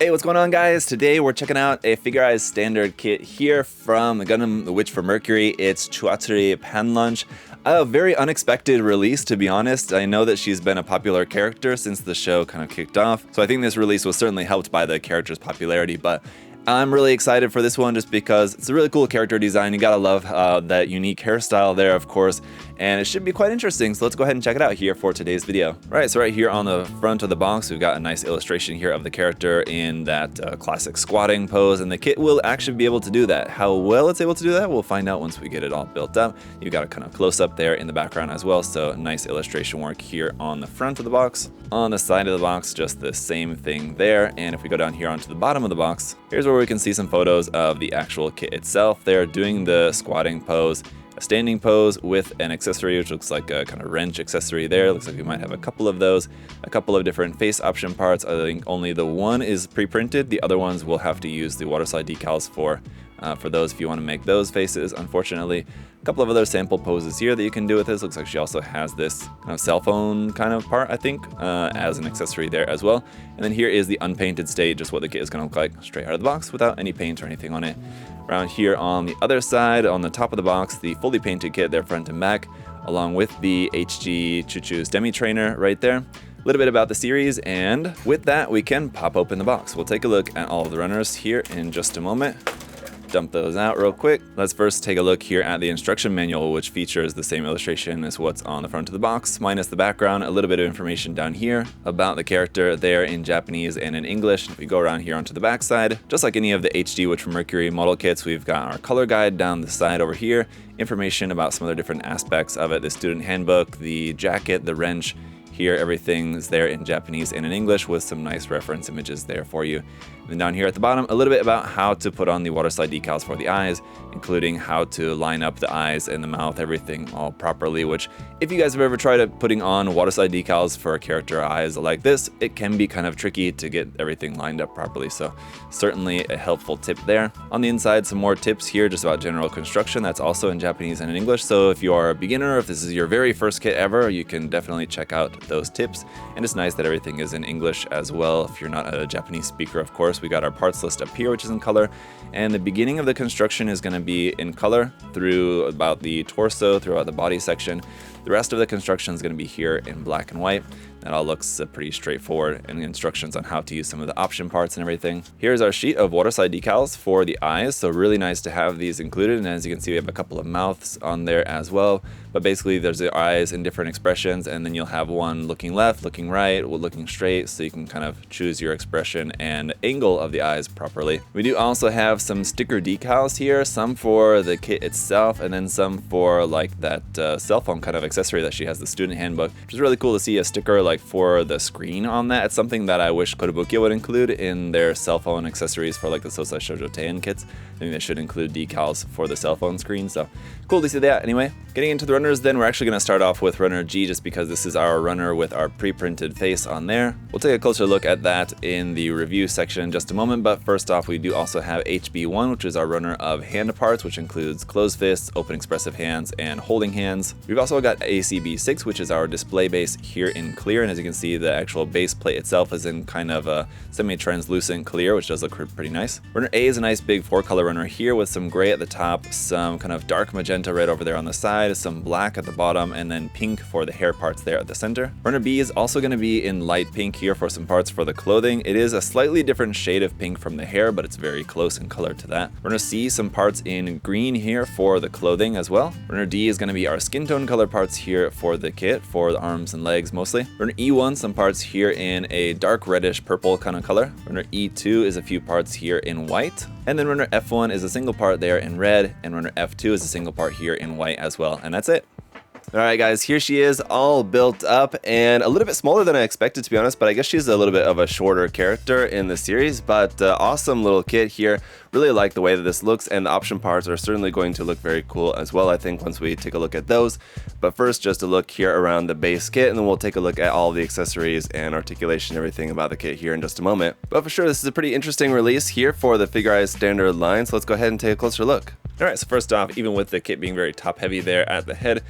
Hey, what's going on, guys? Today we're checking out a Figurized standard kit here from the Gundam The Witch for Mercury. It's Chuatury Panlunch. A very unexpected release, to be honest. I know that she's been a popular character since the show kind of kicked off, so I think this release was certainly helped by the character's popularity, but I'm really excited for this one just because it's a really cool character design. You gotta love that unique hairstyle there, of course, and it should be quite interesting, so let's go ahead and check it out here for today's video. Right, so right here on the front of the box, we've got a nice illustration here of the character in that classic squatting pose, and the kit will actually be able to do that. How well it's able to do that, we'll find out once we get it all built up. You've got a kind of close-up there in the background as well, so nice illustration work here on the front of the box. On the side of the box, just the same thing there, and if we go down here onto the bottom of the box, here's where we can see some photos of the actual kit itself. They're doing the squatting pose, a standing pose with an accessory which looks like a kind of wrench accessory there. Looks like we might have a couple of those, a couple of different face option parts. I think only the one is pre-printed. The other ones will have to use the water slide decals for those if you want to make those faces, unfortunately. A couple of other sample poses here that you can do with this. Looks like she also has this kind of cell phone kind of part, I think, as an accessory there as well. And then here is the unpainted state, just what the kit is going to look like straight out of the box without any paint or anything on it. Around here on the other side, on the top of the box, the fully painted kit there front and back, along with the HG Chuchu's Demi Trainer right there. A little bit about the series, and with that we can pop open the box. We'll take a look at all of the runners here in just a moment. Dump those out real quick. Let's first take a look here at the instruction manual, which features the same illustration as what's on the front of the box, minus the background. A little bit of information down here about the character there in Japanese and in English. If we go around here onto the back side, just like any of the HG Witch from Mercury model kits, we've got our color guide down the side over here, information about some other different aspects of it, the student handbook, the jacket, the wrench. Here, everything's there in Japanese and in English with some nice reference images there for you. And down here at the bottom, a little bit about how to put on the water slide decals for the eyes, including how to line up the eyes and the mouth, everything all properly, which if you guys have ever tried putting on water slide decals for a character eyes like this, it can be kind of tricky to get everything lined up properly. So certainly a helpful tip there. On the inside, some more tips here just about general construction. That's also in Japanese and in English. So if you are a beginner, if this is your very first kit ever, you can definitely check out those tips. And it's nice that everything is in English as well. If you're not a Japanese speaker, of course, we got our parts list up here, which is in color. And the beginning of the construction is going to be in color through about the torso, throughout the body section. The rest of the construction is going to be here in black and white. That all looks pretty straightforward, and the instructions on how to use some of the option parts and everything. Here's our sheet of water slide decals for the eyes, so really nice to have these included. And as you can see, we have a couple of mouths on there as well. But basically, there's the eyes in different expressions, and then you'll have one looking left, looking right, looking straight, so you can kind of choose your expression and angle of the eyes properly. We do also have some sticker decals here, some for the kit itself, and then some for like that cell phone kind of accessory that she has, the student handbook, which is really cool to see a sticker like for the screen on that. It's something that I wish Kotobukiya would include in their cell phone accessories for like the Sosai Shoujo Teien kits. I think they should include decals for the cell phone screen, so cool to see that. Anyway, getting into the runners then, we're actually going to start off with runner G just because this is our runner with our pre-printed face on there. We'll take a closer look at that in the review section in just a moment, but first off we do also have HB1, which is our runner of hand parts, which includes closed fists, open expressive hands, and holding hands. We've also got ACB6, which is our display base here in clear, and as you can see, the actual base plate itself is in kind of a semi-translucent clear, which does look pretty nice. Runner A is a nice big 4-color runner here with some gray at the top, some kind of dark magenta red over there on the side, some black at the bottom, and then pink for the hair parts there at the center. Runner B is also going to be in light pink here for some parts for the clothing. It is a slightly different shade of pink from the hair, but it's very close in color to that. Runner C, some parts in green here for the clothing as well. Runner D is going to be our skin tone color parts here for the kit, for the arms and legs mostly. Runner E1, some parts here in a dark reddish purple kind of color. Runner E2 is a few parts here in white. And then runner F1 is a single part there in red, and runner F2 is a single part here in white as well. And that's it. Alright guys, here she is all built up and a little bit smaller than I expected, to be honest, but I guess she's a little bit of a shorter character in the series, but awesome little kit here. Really like the way that this looks, and the option parts are certainly going to look very cool as well, I think, once we take a look at those. But first, just a look here around the base kit, and then we'll take a look at all the accessories and articulation, everything about the kit here in just a moment. But for sure, this is a pretty interesting release here for the Figurized standard line, so let's go ahead and take a closer look. Alright, so first off, even with the kit being very top heavy there at the head,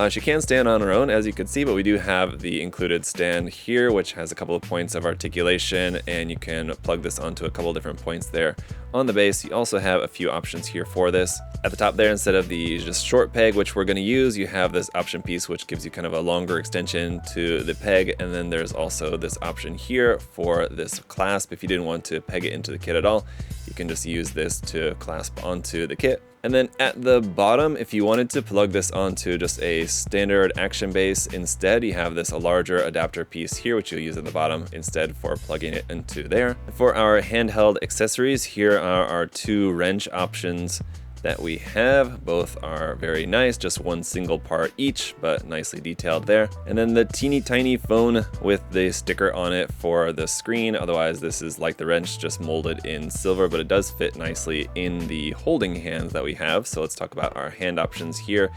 she can stand on her own, as you can see, but we do have the included stand here, which has a couple of points of articulation, and you can plug this onto a couple of different points there on the base. You also have a few options here for this. At the top there, instead of the just short peg, which we're going to use, you have this option piece, which gives you kind of a longer extension to the peg, and then there's also this option here for this clasp. If you didn't want to peg it into the kit at all, you can just use this to clasp onto the kit. And then at the bottom, if you wanted to plug this onto just a standard action base instead, you have this a larger adapter piece here, which you'll use at the bottom instead for plugging it into there. For our handheld accessories, here are our two wrench options that we have. Both are very nice, just one single part each, but nicely detailed there. And then the teeny tiny phone with the sticker on it for the screen. Otherwise, this is like the wrench, just molded in silver, but it does fit nicely in the holding hands that we have. So let's talk about our hand options here.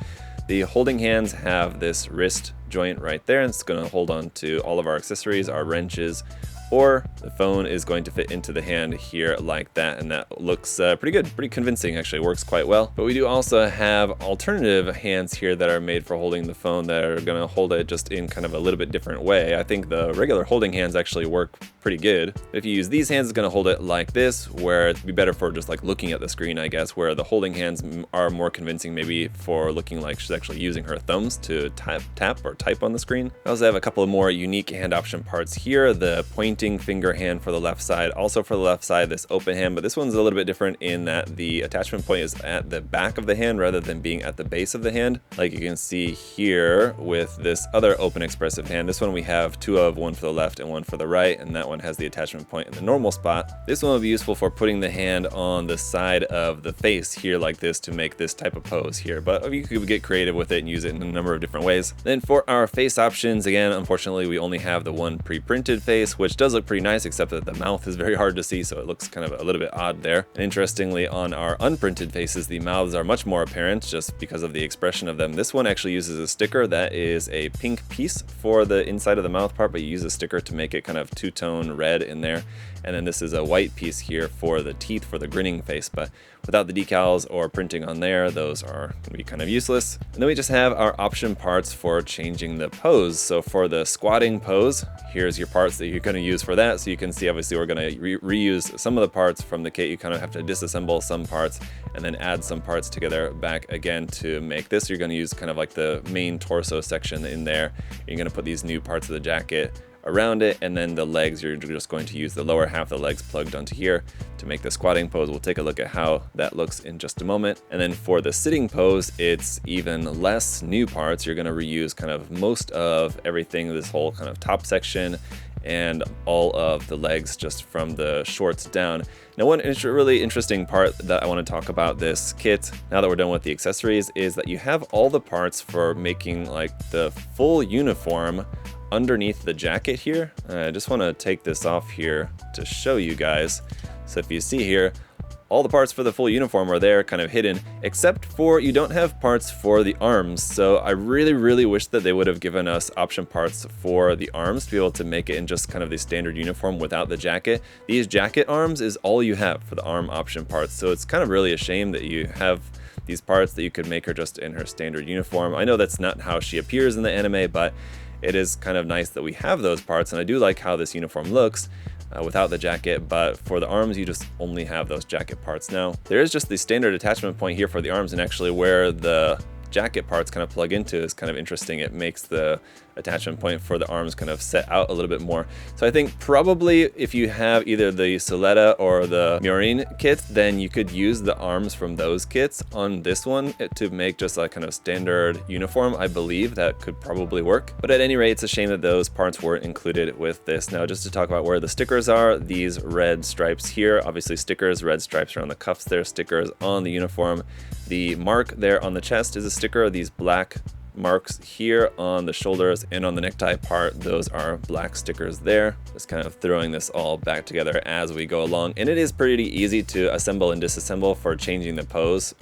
The holding hands have this wrist joint right there, and it's going to hold on to all of our accessories, our wrenches, or the phone is going to fit into the hand here like that, and that looks pretty good, pretty convincing. Actually works quite well. But we do also have alternative hands here that are made for holding the phone that are going to hold it just in kind of a little bit different way. I think the regular holding hands actually work pretty good. If you use these hands, it's going to hold it like this, where it'd be better for just like looking at the screen, I guess, where the holding hands are more convincing maybe for looking like she's actually using her thumbs to tap or type on the screen. I also have a couple of more unique hand option parts here. The pointing finger hand for the left side, also for the left side, this open hand, but this one's a little bit different in that the attachment point is at the back of the hand rather than being at the base of the hand. Like you can see here with this other open expressive hand, this one we have two of, one for the left and one for the right, and that one has the attachment point in the normal spot. This one will be useful for putting the hand on the side of the face here like this to make this type of pose here, but you could get creative with it and use it in a number of different ways. Then for our face options, again, unfortunately we only have the one pre-printed face, which does look pretty nice, except that the mouth is very hard to see, so it looks kind of a little bit odd there. And interestingly, on our unprinted faces, the mouths are much more apparent just because of the expression of them. This one actually uses a sticker that is a pink piece for the inside of the mouth part, but you use a sticker to make it kind of two-tone red in there. And then this is a white piece here for the teeth, for the grinning face, but without the decals or printing on there, those are going to be kind of useless. And then we just have our option parts for changing the pose. So for the squatting pose, here's your parts that you're going to use for that. So you can see, obviously, we're going to reuse some of the parts from the kit. You kind of have to disassemble some parts and then add some parts together back again to make this. You're going to use kind of like the main torso section in there. You're going to put these new parts of the jacket around it, and then the legs, you're just going to use the lower half of the legs plugged onto here to make the squatting pose. We'll take a look at how that looks in just a moment. And then for the sitting pose, it's even less new parts. You're going to reuse kind of most of everything, this whole kind of top section and all of the legs just from the shorts down. Now, one really interesting part that I want to talk about this kit, now that we're done with the accessories, is that you have all the parts for making like the full uniform underneath the jacket here. I just want to take this off here to show you guys. So if you see here, all the parts for the full uniform are there, kind of hidden, except for you don't have parts for the arms. So I really wish that they would have given us option parts for the arms to be able to make it in just kind of the standard uniform without the jacket. These jacket arms is all you have for the arm option parts. So it's kind of really a shame that you have these parts that you could make her just in her standard uniform. I know that's not how she appears in the anime, but it is kind of nice that we have those parts, and I do like how this uniform looks without the jacket, but for the arms, you just only have those jacket parts. Now, there is just the standard attachment point here for the arms, and actually where the jacket parts kind of plug into is kind of interesting. It makes the attachment point for the arms kind of set out a little bit more. So I think probably if you have either the Soletta or the Murine kit, then you could use the arms from those kits on this one to make just a kind of standard uniform. I believe that could probably work. But at any rate, it's a shame that those parts weren't included with this. Now, just to talk about where the stickers are, these red stripes here, obviously stickers, red stripes around the cuffs there, stickers on the uniform. The mark there on the chest is a sticker. These black marks here on the shoulders and on the necktie part. Those are black stickers there. Just kind of throwing this all back together as we go along. And it is pretty easy to assemble and disassemble for changing the pose,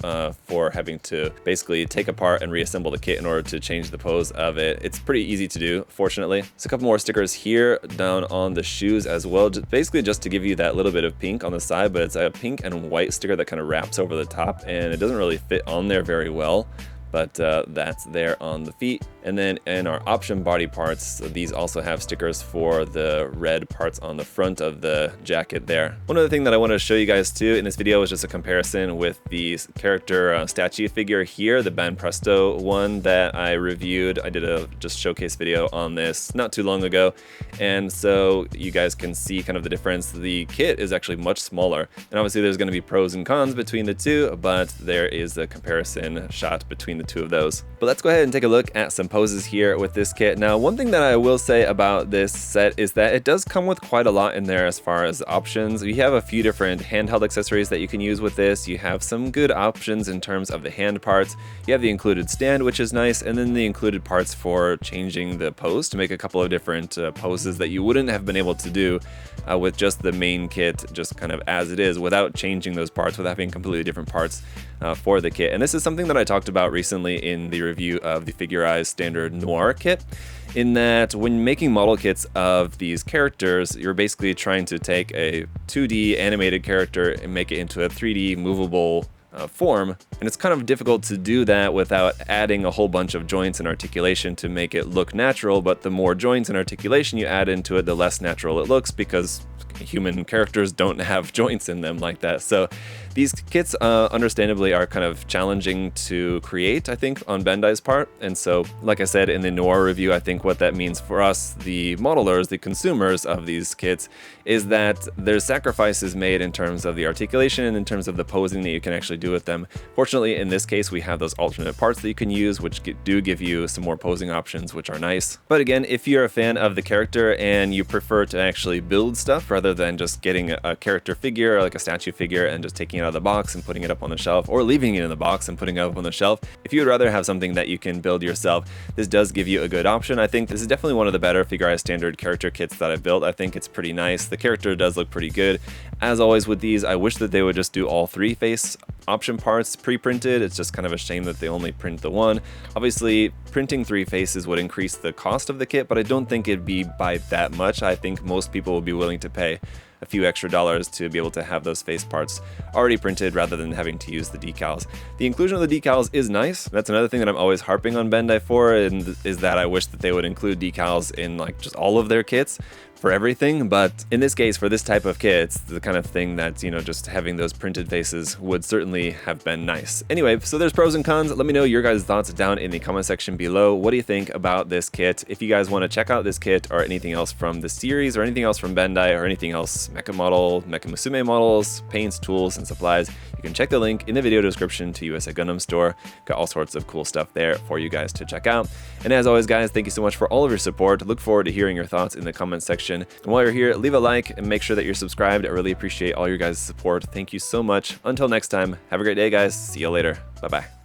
for having to basically take apart and reassemble the kit in order to change the pose of it. It's pretty easy to do, fortunately. So a couple more stickers here down on the shoes as well, basically just to give you that little bit of pink on the side, but it's a pink and white sticker that kind of wraps over the top, and it doesn't really fit on there very well. But that's there on the feet. And then in our option body parts, these also have stickers for the red parts on the front of the jacket there. One other thing that I wanted to show you guys too in this video is just a comparison with the character statue figure here, the Banpresto one that I reviewed. I did a just showcase video on this not too long ago. And so you guys can see kind of the difference. The kit is actually much smaller. And obviously there's going to be pros and cons between the two, but there is a comparison shot between the two of those. But let's go ahead and take a look at some poses here with this kit. Now, one thing that I will say about this set is that it does come with quite a lot in there as far as options. You have a few different handheld accessories that you can use with this. You have some good options in terms of the hand parts. You have the included stand, which is nice, and then the included parts for changing the pose to make a couple of different poses that you wouldn't have been able to do with just the main kit, just kind of as it is, without changing those parts, without having completely different parts for the kit. And this is something that I talked about recently in the review of the Figurized Standard Noir kit, in that when making model kits of these characters, you're basically trying to take a 2D animated character and make it into a 3D movable form, and it's kind of difficult to do that without adding a whole bunch of joints and articulation to make it look natural. But the more joints and articulation you add into it, the less natural it looks, because human characters don't have joints in them like that. So these kits understandably are kind of challenging to create, I think, on Bandai's part. And so, like I said in the Noir review, I think what that means for us, the modelers, the consumers of these kits, is that there's sacrifices made in terms of the articulation and in terms of the posing that you can actually do with them. Fortunately, in this case, we have those alternate parts that you can use, which do give you some more posing options, which are nice. But again, if you're a fan of the character and you prefer to actually build stuff rather than just getting a character figure, like a statue figure, and just taking it out of the box and putting it up on the shelf, or leaving it in the box and putting it up on the shelf, if you would rather have something that you can build yourself, this does give you a good option. I think this is definitely one of the better Figurized Standard character kits that I've built. I think it's pretty nice. The character does look pretty good. As always with these, I wish that they would just do all three face option parts pre-printed. It's just kind of a shame that they only print the one. Obviously, printing three faces would increase the cost of the kit, but I don't think it'd be by that much. I think most people will be willing to pay a few extra dollars to be able to have those face parts already printed rather than having to use the decals. The inclusion of the decals is nice. That's another thing that I'm always harping on Bandai for, and is that I wish that they would include decals in like just all of their kits for everything. But in this case, for this type of kit, it's the kind of thing that, you know, just having those printed faces would certainly have been nice. Anyway, so there's pros and cons. Let me know your guys' thoughts down in the comment section below. What do you think about this kit? If you guys want to check out this kit or anything else from the series or anything else from Bandai or anything else Mecha Model, Mecha Musume models, paints, tools, and supplies, you can check the link in the video description to USA Gundam Store. Got all sorts of cool stuff there for you guys to check out. And as always, guys, thank you so much for all of your support. Look forward to hearing your thoughts in the comment section. And while you're here, leave a like and make sure that you're subscribed. I really appreciate all your guys' support. Thank you so much. Until next time, have a great day, guys. See you later. Bye-bye.